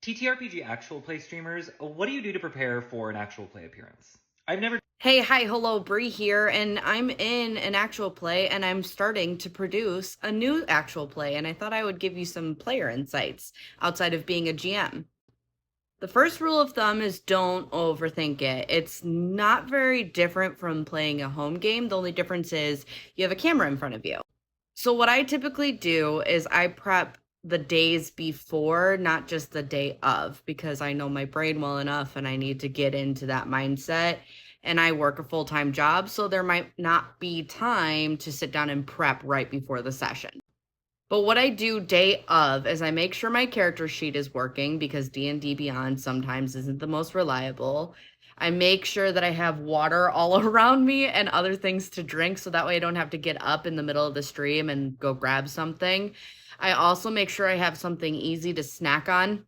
TTRPG actual play streamers, what do you do to prepare for an actual play appearance? I've never. Hey, hi, hello, Bree here, and I'm in an actual play, and I'm starting to produce a new actual play, and I thought I would give you some player insights outside of being a GM. The first rule of thumb is don't overthink it. It's not very different from playing a home game. The only difference is you have a camera in front of you. So, what I typically do is I prep the days before, not just the day of, because I know my brain well enough and I need to get into that mindset. And I work a full time job. So, there might not be time to sit down and prep right before the session. But what I do day of is I make sure my character sheet is working because D&D Beyond sometimes isn't the most reliable. I make sure that I have water all around me and other things to drink so that way I don't have to get up in the middle of the stream and go grab something. I also make sure I have something easy to snack on,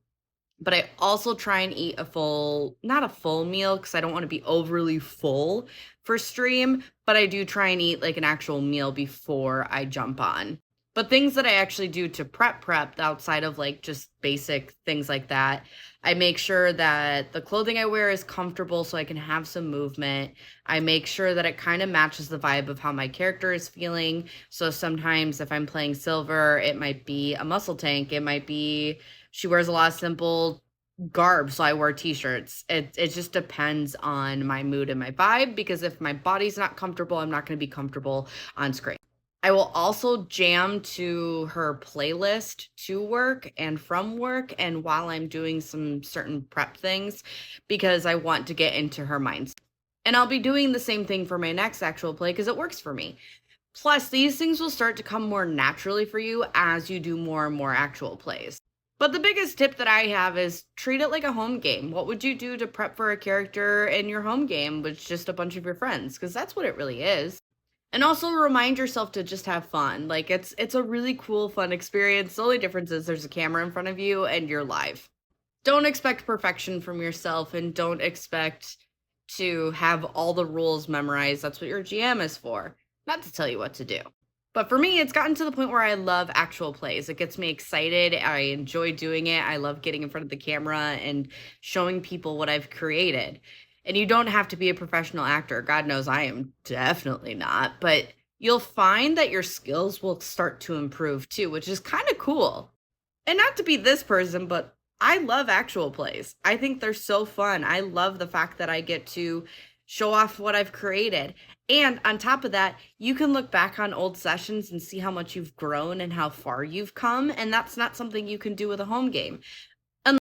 but I also try and eat not a full meal because I don't want to be overly full for stream, but I do try and eat like an actual meal before I jump on. But things that I actually do to prep outside of like just basic things like that, I make sure that the clothing I wear is comfortable so I can have some movement. I make sure that it kind of matches the vibe of how my character is feeling. So sometimes if I'm playing silver, it might be a muscle tank, it might be she wears a lot of simple garb, so I wear t-shirts. It just depends on my mood and my vibe because if my body's not comfortable, I'm not going to be comfortable on screen. I will also jam to her playlist to work and from work and while I'm doing some certain prep things because I want to get into her mindset. And I'll be doing the same thing for my next actual play because it works for me. Plus, these things will start to come more naturally for you as you do more and more actual plays. But the biggest tip that I have is treat it like a home game. What would you do to prep for a character in your home game with just a bunch of your friends? Because that's what it really is. And also remind yourself to just have fun. Like it's a really cool, fun experience. The only difference is there's a camera in front of you and you're live. Don't expect perfection from yourself and don't expect to have all the rules memorized. That's what your GM is for, not to tell you what to do. But for me, it's gotten to the point where I love actual plays. It gets me excited. I enjoy doing it. I love getting in front of the camera and showing people what I've created. And you don't have to be a professional actor. God knows I am definitely not. But you'll find that your skills will start to improve too, which is kind of cool. And not to be this person, but I love actual plays. I think they're so fun. I love the fact that I get to show off what I've created. And on top of that, you can look back on old sessions and see how much you've grown and how far you've come. And that's not something you can do with a home game.